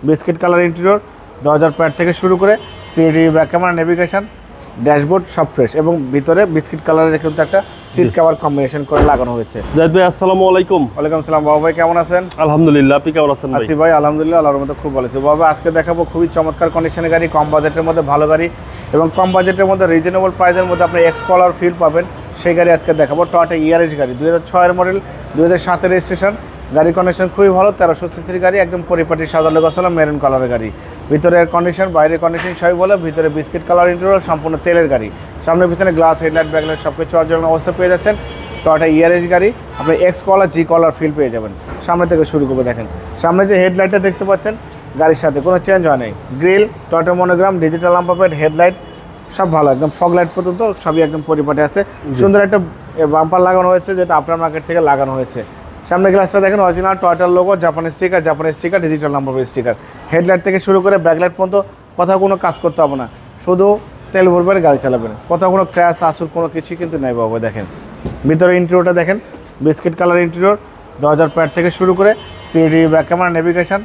Biscuit colour interior, দরজার pad থেকে শুরু করে CD back camera, navigation, dashboard সব ফ্রেশ এবং ভিতরে বিস্কিট কালারের কিন্তু একটা সিট কভার কম্বিনেশন করে লাগানো হয়েছে। জাহিদ ভাই আসসালামু আলাইকুম। ওয়ালাইকুম আসসালাম। বাবা ভাই কেমন আছেন? আলহামদুলিল্লাহ, আপনি কেমন আছেন ভাই? আসি ভাই আলহামদুলিল্লাহ, আল্লাহর মতো খুব ভালো আছি। বাবা আজকে দেখাবো খুবই চমৎকার কন্ডিশনের গাড়ি, কম বাজেটের মধ্যে ভালো গাড়ি এবং কম বাজেটের মধ্যে রিজনেবল প্রাইসের মধ্যে আপনি এক্সপ্লোরার ফিল পাবেন। সেই গাড়ি আজকে দেখাবো। টয়োটা ইয়ারিস গাড়ি, 2006 মডেল, 2007 রেজিস্ট্রেশন। গাড়ি কন্ডিশন খুবই ভালো, 1300 সিসির গাড়ি, একদম পরিপাটি সাদা গোছানো মেরুন কালারের গাড়ি। ভিতরের কন্ডিশন, বাইরের কন্ডিশন সবই ভালো। ভিতরে বিস্কিট কালার ইন্টেরিয়র, সম্পূর্ণ তেলের গাড়ি। সামনে পিছনে গ্লাস, হেডলাইট, ব্যাকলাইট সব কিছু অরিজিনাল অবস্থা পেয়ে যাচ্ছেন। টয়োটা ইয়ারিস গাড়ি, আপনি এক্স কলার জি কলার ফিল পেয়ে যাবেন। সামনে থেকে শুরু করবো, দেখেন সামনে যে হেডলাইটটা দেখতে পাচ্ছেন গাড়ির সাথে কোনো চেঞ্জ হয় নাই। Grill, Toyota monogram, digital number plate, headlight সব ভালো, একদম ফগ লাইট পর্যন্ত সবই একদম পরিপাটি আছে। সুন্দর একটা বাম্পার লাগানো হয়েছে, যেটা আপনার মার্কেট থেকে লাগানো হয়েছে। সামনে গ্লাসটা দেখেন অরিজিনাল টয়োটার logo, Japanese sticker, digital number plate sticker. Headlight থেকে শুরু করে ব্যাকলাইট পর্যন্ত কোথাও কোনো কাজ করতে হবে না, শুধু তেল ভরবেন, গাড়ি চালাবেন। কোথাও কোনো ক্র্যাশ আসুর কোনো কিছুই কিন্তু নেই বাবা। দেখেন ভিতরে ইন্টেরিয়রটা দেখেন, বিস্কিট কালার ইন্টেরিয়র, দরজার প্যাড থেকে শুরু করে CD back camera, navigation,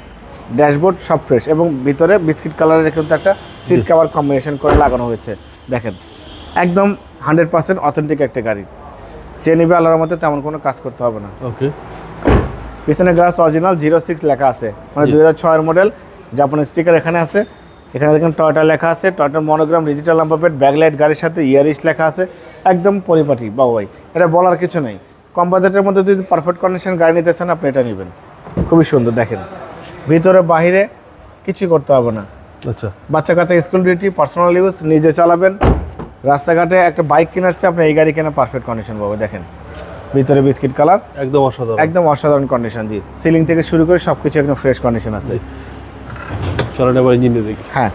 dashboard সব ফ্রেশ এবং ভিতরে বিস্কিট কালারের কিন্তু একটা সিট কভার কম্বিনেশন করে লাগানো হয়েছে। দেখেন একদম 100% অথেন্টিক একটা গাড়ি, যে নিবে আল্লাহর মধ্যে তেমন কোনো কাজ করতে হবে না। ওকে, পিছনে গ্লাস অরিজিনাল 06 লেখা আছে, মানে 2006 মডেল, জাপানিজ স্টিকার এখানে আছে। এখানে দেখেন টয়োটা লেখা আছে, টয়োটার monogram, digital number plate, backlight গাড়ির সাথে ইয়ারিশ লেখা আছে, একদম পরিপাটি বাবু ভাই। এটা বলার কিছু নেই। কম বাজেটের মধ্যে যদি পারফেক্ট কন্ডিশন গাড়ি নিতে চান আপনি এটা নেবেন। খুবই সুন্দর, দেখেন ভিতরে বাহিরে কিছুই করতে হবে না। আচ্ছা, বাচ্চা কাচ্চা স্কুল ডিউটি, পার্সোনাল ইউজ, নিজে চালাবেন, রাস্তাঘাটে একটা বাইক কেনার চেয়ে আপনি এই গাড়ি কেনা পারফেক্ট কন্ডিশন পাবে। দেখেন ভিতরে বিস্কিট কালার, একদম অসাধারণ, একদম অসাধারণ কন্ডিশন। জি, সিলিং থেকে শুরু করে সব কিছু একদম ফ্রেশ কন্ডিশন আছে। চলেন এবার ইঞ্জিনে দেখি। হ্যাঁ,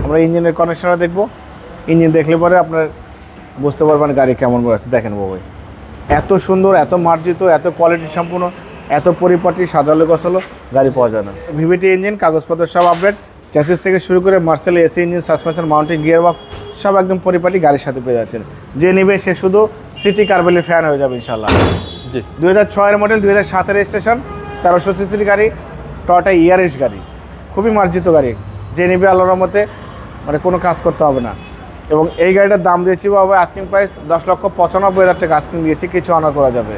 আমরা ইঞ্জিনের কন্ডিশনটা দেখবো। ইঞ্জিন দেখলে পরে আপনার বুঝতে পারবেন গাড়ি কেমন আছে। দেখেন বাবাই, এত সুন্দর, এত মার্জিত, এত কোয়ালিটি সম্পূর্ণ, এত পরিপাটি সাজালো গোছালো গাড়ি পাওয়া যায় না। ভিভিটি ইঞ্জিন, কাগজপত্র সব আপডেট, চ্যাসিস থেকে শুরু করে Marcel AC engine, suspension, mounting, gear box সব একদম পরিপাটি গাড়ির সাথে পেয়ে যাচ্ছেন। যে নিবে সে শুধু সিটি কারবেলের ফ্যান হয়ে যাবে ইনশাল্লাহ। জি, 2006 মডেল, 2007 রেজিস্ট্রেশন, 1300 সিসির গাড়ি, টয়োটা ইয়ারিস গাড়ি, খুবই মার্জিত গাড়ি। যে নিবে আল্লাহর মতে মানে কোনো কাজ করতে হবে না। এবং এই গাড়িটার দাম দিয়েছি বাবা আস্কিং প্রাইস 10,95,000 টাকা আস্কিং দিয়েছি, কিছু অনার করা যাবে।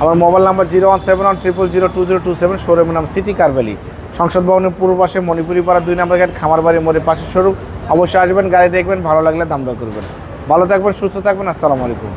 আমার মোবাইল নাম্বার 01710002027, শোরুমের নাম সিটি কারভ্যালি, সংসদ ভবনের পূর্ব পাশে, মণিপুরি পাড়া 2 নম্বর গেট, খামার বাড়ি মোড়ের পাশে শোরুম। অবশ্যই আসবেন, গাড়ি দেখবেন, ভালো লাগলে দাম দর করবেন। ভালো থাকবেন, সুস্থ থাকবেন, আসসালামু আলাইকুম।